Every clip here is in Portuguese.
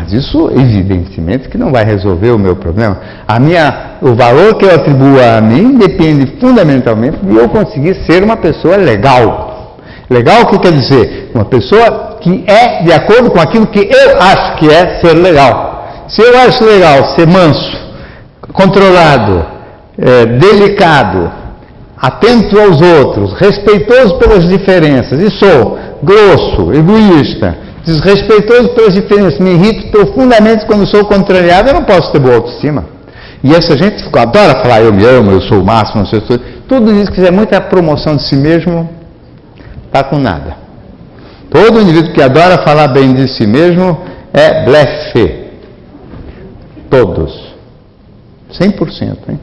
Mas isso, evidentemente, que não vai resolver o meu problema. O valor que eu atribuo a mim depende fundamentalmente de eu conseguir ser uma pessoa legal. Legal o que quer dizer? Uma pessoa que é de acordo com aquilo que eu acho que é ser legal. Se eu acho legal ser manso, controlado, delicado, atento aos outros, respeitoso pelas diferenças, e sou grosso, egoísta, desrespeitoso pelas diferenças, me irrito profundamente quando sou contrariado, eu não posso ter boa autoestima. E essa gente adora falar, eu me amo, eu sou o máximo, não sei o que. Tudo isso que fizer muita promoção de si mesmo, está com nada. Todo indivíduo que adora falar bem de si mesmo é blefe. Todos. 100%. Hein?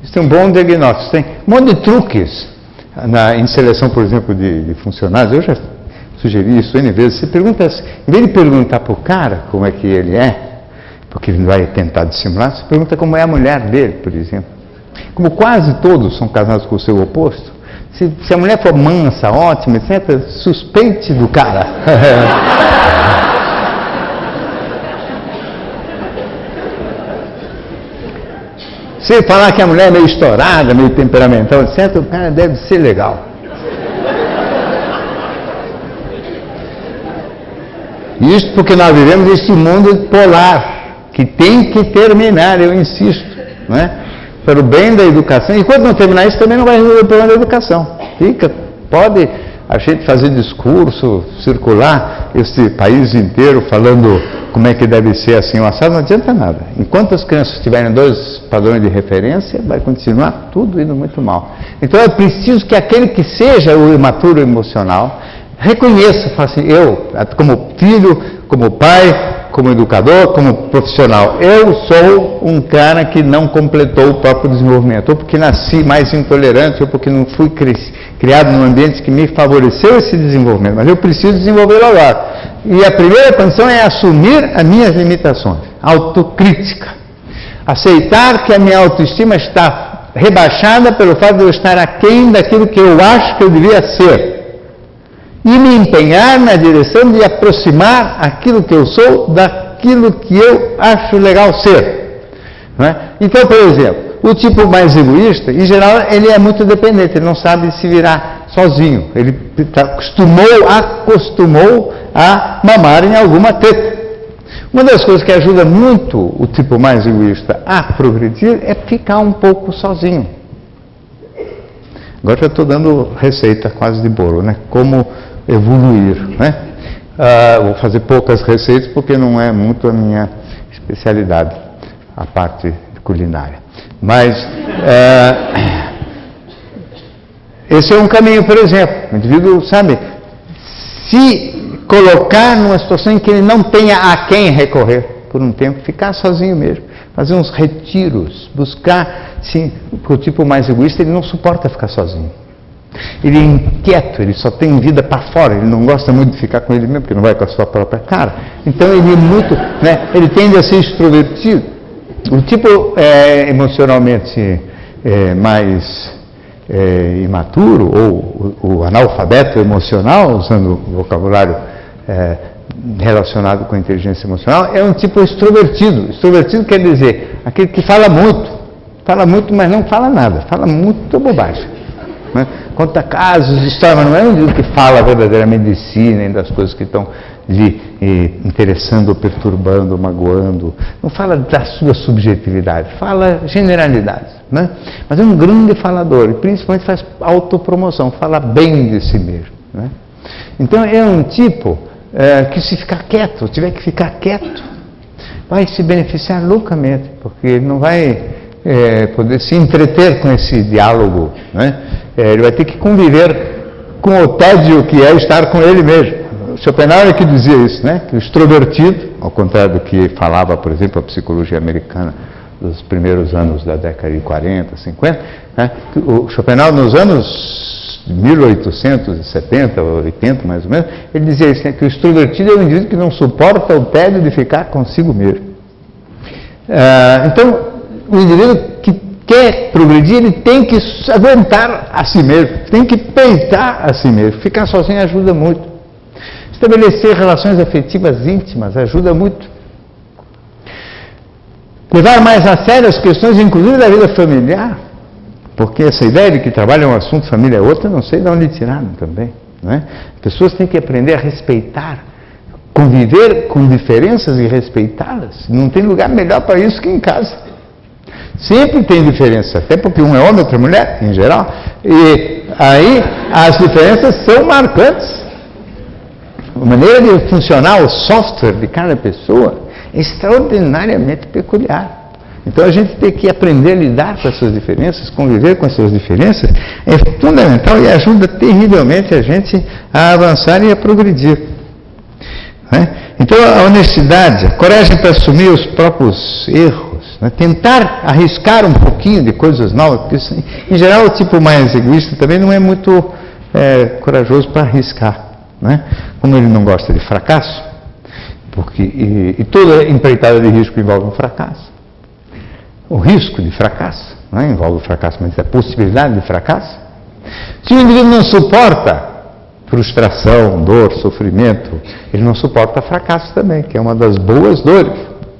Isso tem um bom diagnóstico. Tem um monte de truques em seleção, por exemplo, de funcionários. Eu já sugeri isso N vezes. Você pergunta, em vez de perguntar para o cara como é que ele é, porque ele vai tentar dissimular, você pergunta como é a mulher dele, por exemplo. Como quase todos são casados com o seu oposto, se a mulher for mansa, ótima, etc., suspeite do cara. Se falar que a mulher é meio estourada, meio temperamental, etc., o cara deve ser legal. Isso porque nós vivemos nesse mundo polar, que tem que terminar, eu insisto, não é? Para o bem da educação. E quando não terminar isso, também não vai resolver o problema da educação. Pode a gente fazer discurso, circular esse país inteiro falando como é que deve ser assim o assado, não adianta nada. Enquanto as crianças tiverem 2 padrões de referência, vai continuar tudo indo muito mal. Então é preciso que aquele que seja o imaturo emocional reconheça, fala assim, eu, como filho, como pai, como educador, como profissional, eu sou um cara que não completou o próprio desenvolvimento, ou porque nasci mais intolerante, ou porque não fui criado num ambiente que me favoreceu esse desenvolvimento, mas eu preciso desenvolvê-lo agora. E a primeira condição é assumir as minhas limitações, autocrítica. Aceitar que a minha autoestima está rebaixada pelo fato de eu estar aquém daquilo que eu acho que eu devia ser. E me empenhar na direção de aproximar aquilo que eu sou daquilo que eu acho legal ser. Não é? Então, por exemplo, o tipo mais egoísta, em geral, ele é muito dependente, ele não sabe se virar sozinho. Ele acostumou a mamar em alguma teta. Uma das coisas que ajuda muito o tipo mais egoísta a progredir é ficar um pouco sozinho. Agora já estou dando receita quase de bolo, né? Como evoluir, né? Vou fazer poucas receitas porque não é muito a minha especialidade, a parte culinária. Mas esse é um caminho, por exemplo. O indivíduo, sabe, se colocar numa situação em que ele não tenha a quem recorrer por um tempo, ficar sozinho mesmo, fazer uns retiros, buscar, sim, porque o tipo mais egoísta, ele não suporta ficar sozinho. Ele é inquieto, ele só tem vida para fora, ele não gosta muito de ficar com ele mesmo, porque não vai com a sua própria cara. Então ele é muito, né, ele tende a ser extrovertido. O tipo emocionalmente mais imaturo, ou o analfabeto emocional, usando o vocabulário relacionado com a inteligência emocional, é um tipo extrovertido. Extrovertido quer dizer aquele que fala muito, mas não fala nada, fala muito bobagem. Né? Conta casos, histórias, mas não é um indivíduo que fala verdadeiramente de si, nem das coisas que estão lhe interessando, ou perturbando, ou magoando. Não fala da sua subjetividade, fala generalidades. Né? Mas é um grande falador, e principalmente faz autopromoção, fala bem de si mesmo. Né? Então é um tipo que se ficar quieto, tiver que ficar quieto, vai se beneficiar loucamente, porque ele não vai poder se entreter com esse diálogo, né? Ele vai ter que conviver com o tédio que é estar com ele mesmo. O Schopenhauer é que dizia isso, né? Que o extrovertido, ao contrário do que falava, por exemplo, a psicologia americana dos primeiros anos da década de 40, 50, né? O Schopenhauer nos anos 1870, 80 mais ou menos, ele dizia isso, né? Que o extrovertido é um indivíduo que não suporta o tédio de ficar consigo mesmo. Então, o indivíduo que quer progredir, ele tem que aguentar a si mesmo, tem que peitar a si mesmo. Ficar sozinho ajuda muito. Estabelecer relações afetivas íntimas ajuda muito. levar mais a sério as questões, inclusive da vida familiar, porque essa ideia de que trabalho é um assunto, família é outra, não sei de onde tiraram também. Não é? Pessoas têm que aprender a respeitar, conviver com diferenças e respeitá-las. Não tem lugar melhor para isso que em casa. Sempre tem diferença, até porque um é homem, outra é mulher, em geral, e aí as diferenças são marcantes. A maneira de funcionar o software de cada pessoa é extraordinariamente peculiar. Então a gente tem que aprender a lidar com essas diferenças, conviver com essas diferenças, é fundamental e ajuda terrivelmente a gente a avançar e a progredir. Né? Então a honestidade, a coragem para assumir os próprios erros, né? Tentar arriscar um pouquinho de coisas novas, porque em geral o tipo mais egoísta também não é muito corajoso para arriscar. Né? Como ele não gosta de fracasso, porque, toda empreitada de risco envolve um fracasso. O risco de fracasso, não é? Envolve o fracasso, mas a possibilidade de fracasso. Se o indivíduo não suporta frustração, dor, sofrimento, ele não suporta fracasso também, que é uma das boas dores.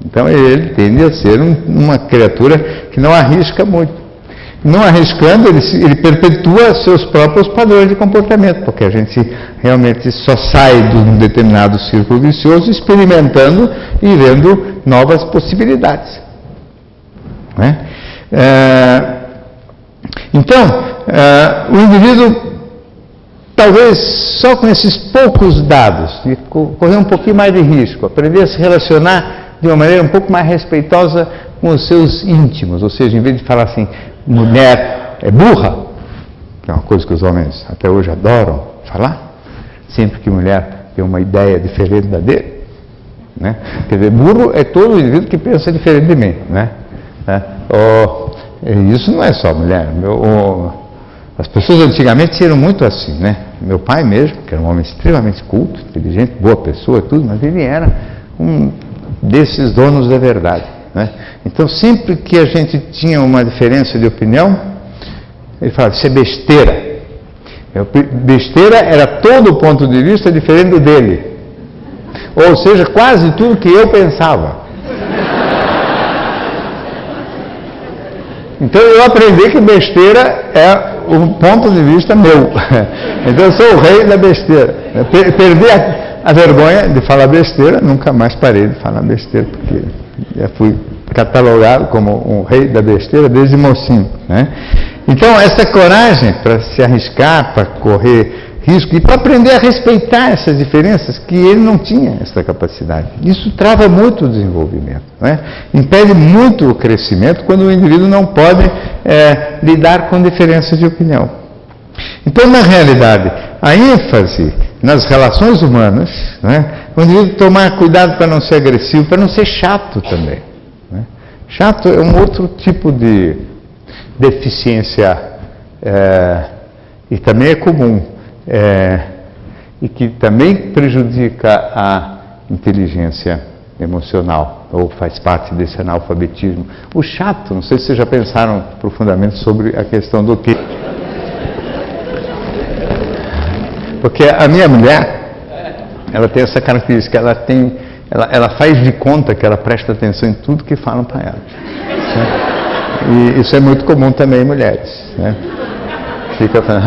Então ele tende a ser uma criatura que não arrisca muito. Não arriscando, ele perpetua seus próprios padrões de comportamento, porque a gente realmente só sai de um determinado círculo vicioso experimentando e vendo novas possibilidades. Né? Então, o indivíduo, talvez só com esses poucos dados, de correr um pouquinho mais de risco, aprender a se relacionar de uma maneira um pouco mais respeitosa com os seus íntimos, ou seja, em vez de falar assim, mulher é burra, que é uma coisa que os homens até hoje adoram falar, sempre que mulher tem uma ideia diferente da dele, né? Quer dizer, burro é todo indivíduo que pensa diferente de mim, né? Isso não é só mulher. As pessoas antigamente eram muito assim, né? Meu pai mesmo, que era um homem extremamente culto, inteligente, boa pessoa, tudo, mas ele era um desses donos da verdade, né? Então, sempre que a gente tinha uma diferença de opinião, ele falava, isso é besteira. Besteira era todo o ponto de vista diferente do dele. Ou seja, quase tudo que eu pensava. Então eu aprendi que besteira é um ponto de vista meu. Então eu sou o rei da besteira. Eu perdi a vergonha de falar besteira, nunca mais parei de falar besteira, porque já fui catalogado como um rei da besteira desde mocinho. Né? Então essa coragem para se arriscar, para correr risco e para aprender a respeitar essas diferenças, que ele não tinha essa capacidade. Isso trava muito o desenvolvimento, né? Impede muito o crescimento quando o indivíduo não pode lidar com diferenças de opinião. Então, na realidade, a ênfase nas relações humanas, né? O indivíduo tomar cuidado para não ser agressivo, para não ser chato também. Né? Chato é um outro tipo de deficiência e também é comum. E que também prejudica a inteligência emocional, ou faz parte desse analfabetismo. O chato, não sei se vocês já pensaram profundamente sobre a questão do que... Porque a minha mulher, ela tem essa característica, ela faz de conta que ela presta atenção em tudo que falam para ela. Né? E isso é muito comum também em mulheres, né? Fica falando,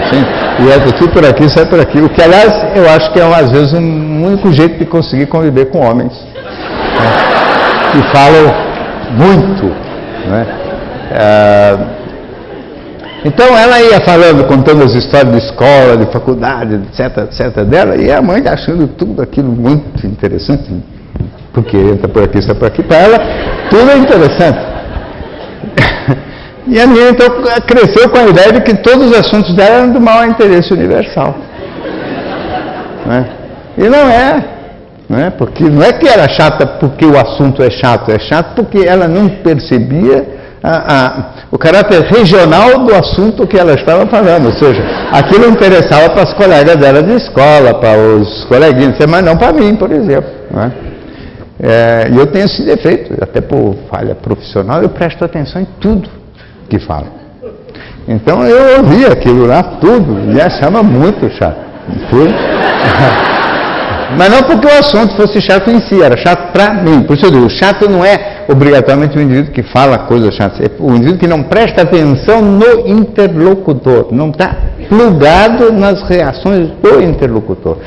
assim, e entra tudo por aqui, sai por aqui. O que, aliás, eu acho que é, às vezes, um único jeito de conseguir conviver com homens, né, que falam muito. Né? Então, ela ia falando, contando as histórias de escola, de faculdade, etc, etc, dela, e a mãe achando tudo aquilo muito interessante, porque entra por aqui, sai por aqui. Para ela, tudo é interessante. E a minha, então, cresceu com a ideia de que todos os assuntos dela eram do maior interesse universal. Né? E não é. Né? Porque não é que era chata porque o assunto é chato porque ela não percebia o caráter regional do assunto que ela estava falando. Ou seja, aquilo interessava para as colegas dela de escola, para os coleguinhas, mas não para mim, por exemplo. Né? E eu tenho esse defeito, até por falha profissional, eu presto atenção em tudo que fala. Então eu ouvia aquilo lá tudo e achava muito chato. Mas não porque o assunto fosse chato em si, era chato para mim. Por isso eu digo, chato não é obrigatoriamente o indivíduo que fala coisas chatas, é o indivíduo que não presta atenção no interlocutor, não está plugado nas reações do interlocutor.